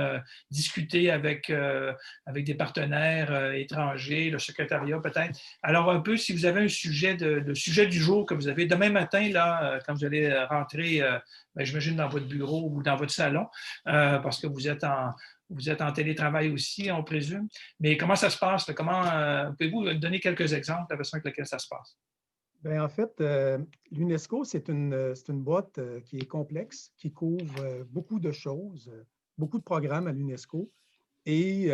discuter avec des partenaires étrangers, le secrétariat peut-être. Alors, un peu, si vous avez un sujet, le sujet du jour que vous avez demain matin, là, quand vous allez rentrer, j'imagine, dans votre bureau ou dans votre salon, parce que vous êtes en télétravail aussi, on présume. Mais comment ça se passe? Pouvez-vous donner quelques exemples de la façon avec laquelle ça se passe? Bien, en fait, l'UNESCO, c'est une boîte qui est complexe, qui couvre beaucoup de choses, beaucoup de programmes à l'UNESCO. Et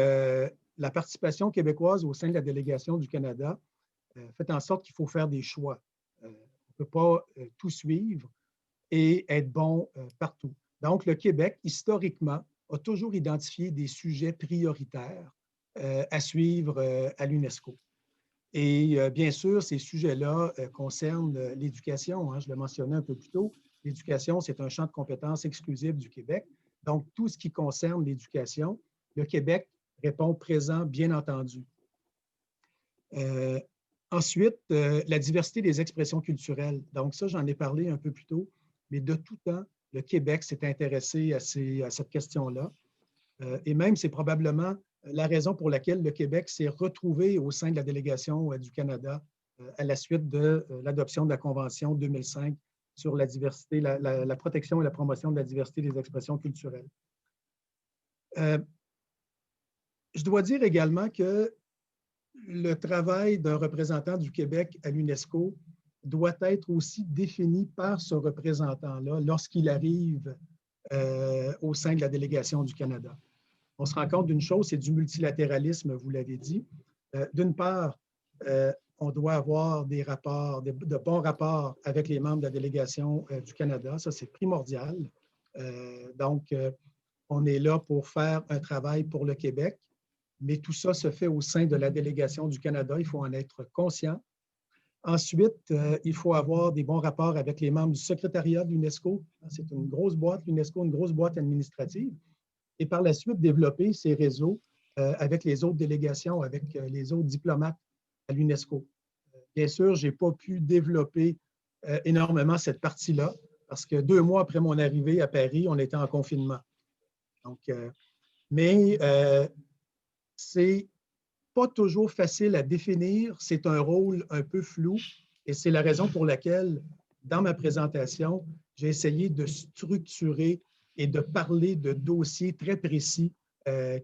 la participation québécoise au sein de la délégation du Canada fait en sorte qu'il faut faire des choix. On ne peut pas tout suivre et être bon partout. Donc, le Québec, historiquement, a toujours identifié des sujets prioritaires à suivre à l'UNESCO. Et bien sûr, ces sujets-là concernent l'éducation. Je le mentionnais un peu plus tôt. L'éducation, c'est un champ de compétences exclusif du Québec. Donc, tout ce qui concerne l'éducation, le Québec répond présent, bien entendu. Ensuite, la diversité des expressions culturelles. Donc, ça, j'en ai parlé un peu plus tôt, mais de tout temps, le Québec s'est intéressé à cette question-là. Et même, c'est probablement la raison pour laquelle le Québec s'est retrouvé au sein de la délégation du Canada à la suite de l'adoption de la Convention 2005 sur la diversité, la protection et la promotion de la diversité des expressions culturelles. Je dois dire également que le travail d'un représentant du Québec à l'UNESCO doit être aussi défini par ce représentant-là lorsqu'il arrive au sein de la délégation du Canada. On se rend compte d'une chose, c'est du multilatéralisme, vous l'avez dit. D'une part, on doit avoir des rapports, de bons rapports avec les membres de la délégation du Canada. Ça, c'est primordial. Donc, on est là pour faire un travail pour le Québec, mais tout ça se fait au sein de la délégation du Canada. Il faut en être conscient. Ensuite, il faut avoir des bons rapports avec les membres du secrétariat de l'UNESCO. C'est une grosse boîte, l'UNESCO, une grosse boîte administrative. Et par la suite, développer ces réseaux avec les autres délégations, avec les autres diplomates à l'UNESCO. Bien sûr, je n'ai pas pu développer énormément cette partie-là parce que 2 mois après mon arrivée à Paris, on était en confinement. Donc, mais c'est pas toujours facile à définir. C'est un rôle un peu flou et c'est la raison pour laquelle, dans ma présentation, j'ai essayé de structurer et de parler de dossiers très précis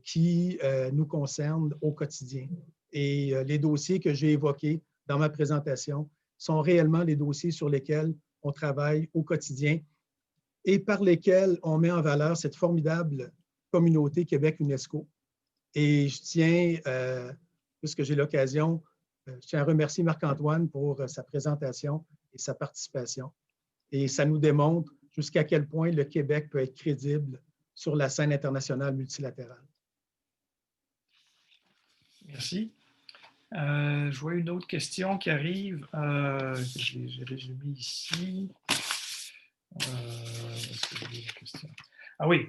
qui nous concernent au quotidien. Et les dossiers que j'ai évoqués dans ma présentation sont réellement les dossiers sur lesquels on travaille au quotidien et par lesquels on met en valeur cette formidable communauté Québec-UNESCO. Et je tiens, puisque j'ai l'occasion, je tiens à remercier Marc-Antoine pour sa présentation et sa participation. Et ça nous démontre jusqu'à quel point le Québec peut être crédible sur la scène internationale multilatérale. Merci. Je vois une autre question qui arrive. J'ai résumé ici. Est-ce que j'ai la question? Ah oui,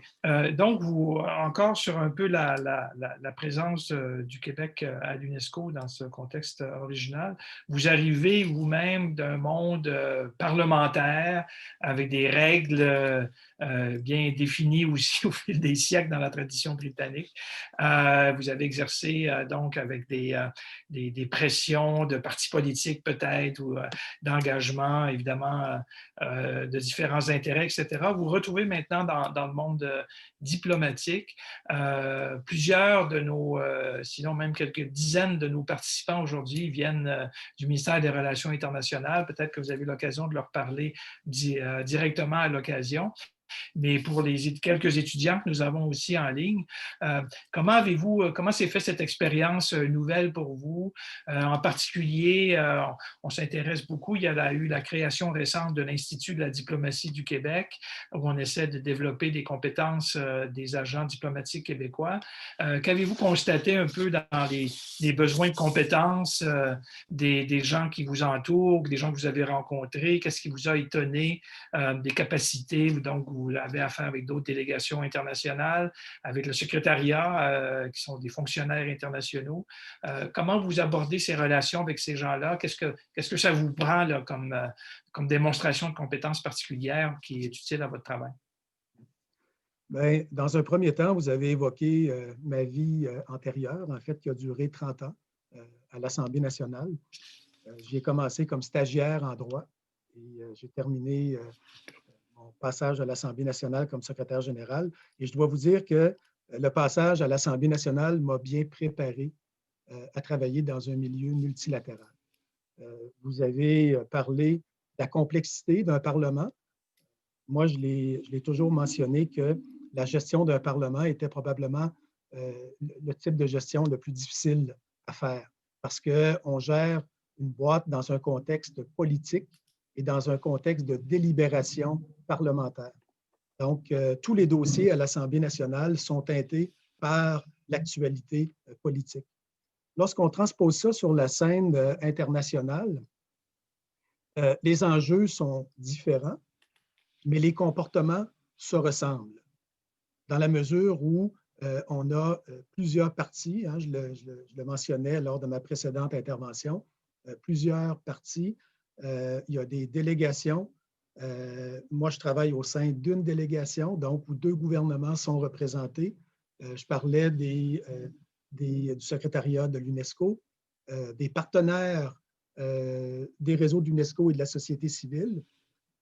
donc vous, encore sur un peu la présence du Québec à l'UNESCO dans ce contexte original, vous arrivez vous-même d'un monde parlementaire avec des règles bien définies aussi au fil des siècles dans la tradition britannique. Vous avez exercé donc avec des pressions de partis politiques peut-être ou d'engagement évidemment de différents intérêts, etc. Vous vous retrouvez maintenant dans le monde diplomatique. Plusieurs de nos, sinon même quelques dizaines de nos participants aujourd'hui viennent du ministère des Relations internationales. Peut-être que vous avez eu l'occasion de leur parler directement à l'occasion. Mais pour les quelques étudiants que nous avons aussi en ligne, comment s'est fait cette expérience nouvelle pour vous? En particulier, on s'intéresse beaucoup, il y a eu la création récente de l'Institut de la diplomatie du Québec, où on essaie de développer des compétences des agents diplomatiques québécois. Qu'avez-vous constaté un peu dans les besoins de compétences des gens qui vous entourent, des gens que vous avez rencontrés? Qu'est-ce qui vous a étonné des capacités? Donc, vous avez affaire avec d'autres délégations internationales, avec le secrétariat, qui sont des fonctionnaires internationaux. Comment vous abordez ces relations avec ces gens-là? Qu'est-ce que ça vous prend là, comme démonstration de compétences particulières qui est utile à votre travail? Bien, dans un premier temps, vous avez évoqué ma vie antérieure, en fait, qui a duré 30 ans à l'Assemblée nationale. J'ai commencé comme stagiaire en droit et j'ai terminé mon passage à l'Assemblée nationale comme secrétaire général. Et je dois vous dire que le passage à l'Assemblée nationale m'a bien préparé à travailler dans un milieu multilatéral. Vous avez parlé de la complexité d'un Parlement. Moi, je l'ai toujours mentionné que la gestion d'un Parlement était probablement le type de gestion le plus difficile à faire parce qu'on gère une boîte dans un contexte politique et dans un contexte de délibération parlementaire. Donc, tous les dossiers à l'Assemblée nationale sont teintés par l'actualité politique. Lorsqu'on transpose ça sur la scène internationale, les enjeux sont différents, mais les comportements se ressemblent dans la mesure où on a plusieurs partis, hein, je le mentionnais lors de ma précédente intervention, plusieurs partis. Il y a des délégations. Moi, je travaille au sein d'une délégation, donc où 2 gouvernements sont représentés. Je parlais du secrétariat de l'UNESCO, des partenaires des réseaux de l'UNESCO et de la société civile.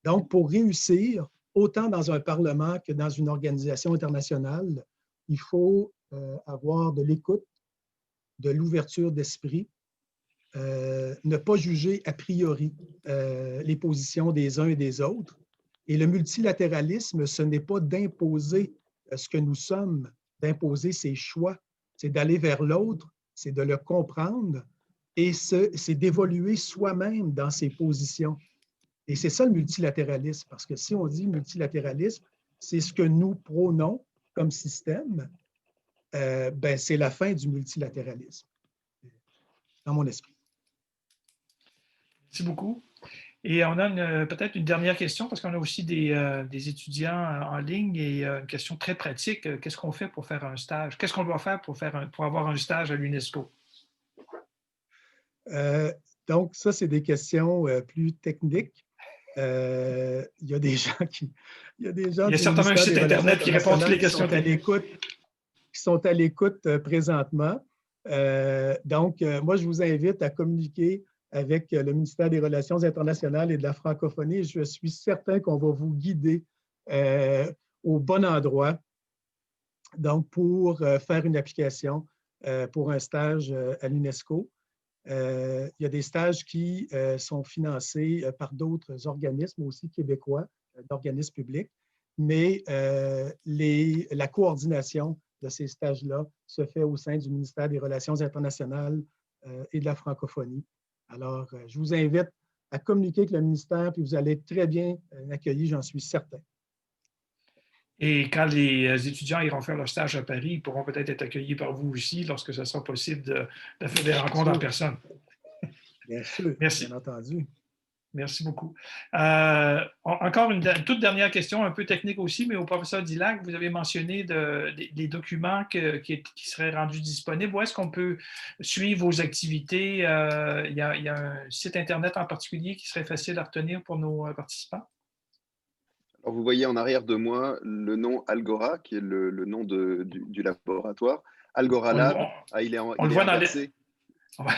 Donc, pour réussir, autant dans un Parlement que dans une organisation internationale, il faut avoir de l'écoute, de l'ouverture d'esprit, ne pas juger a priori les positions des uns et des autres. Et le multilatéralisme, ce n'est pas d'imposer ce que nous sommes, d'imposer ses choix, c'est d'aller vers l'autre, c'est de le comprendre et c'est d'évoluer soi-même dans ses positions. Et c'est ça le multilatéralisme, parce que si on dit multilatéralisme, c'est ce que nous prônons comme système, ben c'est la fin du multilatéralisme, dans mon esprit. Merci beaucoup. Et on a peut-être une dernière question, parce qu'on a aussi des étudiants en ligne et une question très pratique. Qu'est-ce qu'on fait pour faire un stage? Qu'est-ce qu'on doit faire pour avoir un stage à l'UNESCO? Donc, ça, c'est des questions plus techniques. Il y a des gens qui... Il y a certainement un site Internet qui répond à toutes les questions. Qui sont à l'écoute présentement. Donc, moi, je vous invite à communiquer avec le ministère des Relations internationales et de la francophonie. Je suis certain qu'on va vous guider au bon endroit, donc pour faire une application pour un stage à l'UNESCO. Il y a des stages qui sont financés par d'autres organismes aussi québécois, d'organismes publics, mais la coordination de ces stages-là se fait au sein du ministère des Relations internationales et de la francophonie. Alors, je vous invite à communiquer avec le ministère, puis vous allez être très bien accueillis, j'en suis certain. Et quand les étudiants iront faire leur stage à Paris, ils pourront peut-être être accueillis par vous aussi lorsque ce sera possible de faire des rencontres en personne. Bien sûr, merci. Bien entendu. Merci beaucoup. Encore une toute dernière question, un peu technique aussi, mais au professeur Dillac, vous avez mentionné des documents qui seraient rendus disponibles. Où est-ce qu'on peut suivre vos activités? Il y a un site Internet en particulier qui serait facile à retenir pour nos participants? Alors, vous voyez en arrière de moi le nom Algora, qui est le nom du laboratoire. Algora On, Lab, on- il est on le voit dans les... inversé. Ah,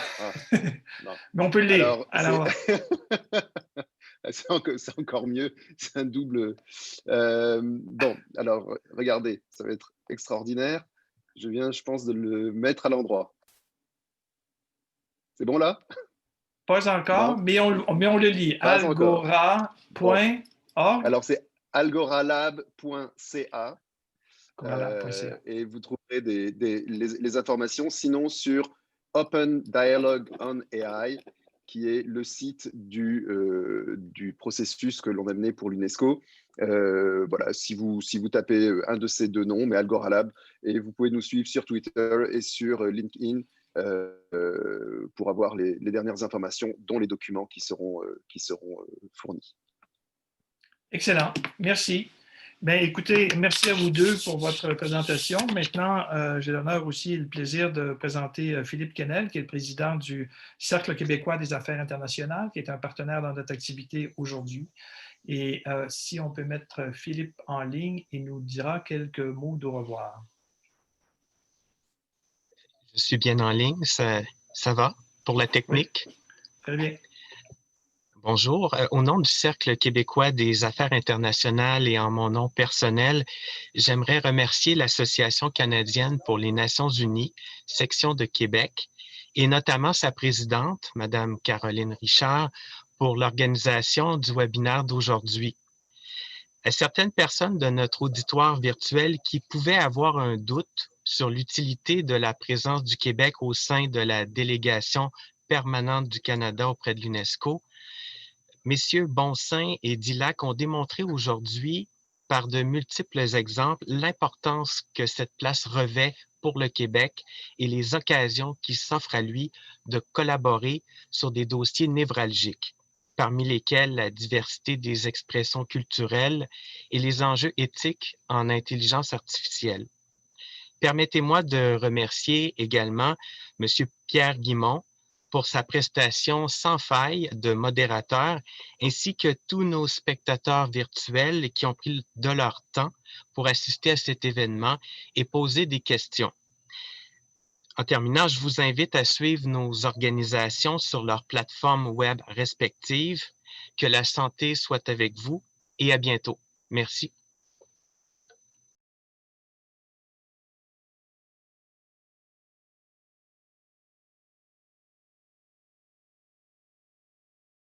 non. Mais on peut le lire. Alors, c'est encore mieux. C'est un double. Bon, alors, regardez, ça va être extraordinaire. Je viens, je pense, de le mettre à l'endroit. C'est bon là? Pas encore, Non, mais on le lit. pas encore. Bon, Algora.org. alors c'est algoralab.ca. Algoralab.ca. Et vous trouverez les informations. Sinon, sur Open Dialogue on AI, qui est le site du processus que l'on a mené pour l'UNESCO. Voilà, si vous tapez un de ces deux noms, mais Algoralab, et vous pouvez nous suivre sur Twitter et sur LinkedIn pour avoir les dernières informations, dont les documents qui seront fournis. Excellent. Merci. Bien, écoutez, merci à vous deux pour votre présentation. Maintenant, j'ai l'honneur aussi et le plaisir de présenter Philippe Quesnel, qui est le président du Cercle québécois des affaires internationales, qui est un partenaire dans notre activité aujourd'hui. Et si on peut mettre Philippe en ligne, il nous dira quelques mots d'au revoir. Je suis bien en ligne, ça va pour la technique? Oui. Très bien. Bonjour. Au nom du Cercle québécois des affaires internationales et en mon nom personnel, j'aimerais remercier l'Association canadienne pour les Nations unies, section de Québec, et notamment sa présidente, Mme Caroline Richard, pour l'organisation du webinaire d'aujourd'hui. À certaines personnes de notre auditoire virtuel qui pouvaient avoir un doute sur l'utilité de la présence du Québec au sein de la délégation permanente du Canada auprès de l'UNESCO, Messieurs Bonsin et Dillac ont démontré aujourd'hui, par de multiples exemples, l'importance que cette place revêt pour le Québec et les occasions qui s'offrent à lui de collaborer sur des dossiers névralgiques, parmi lesquels la diversité des expressions culturelles et les enjeux éthiques en intelligence artificielle. Permettez-moi de remercier également M. Pierre Guimont pour sa prestation sans faille de modérateur, ainsi que tous nos spectateurs virtuels qui ont pris de leur temps pour assister à cet événement et poser des questions. En terminant, je vous invite à suivre nos organisations sur leurs plateformes web respectives. Que la santé soit avec vous et à bientôt. Merci.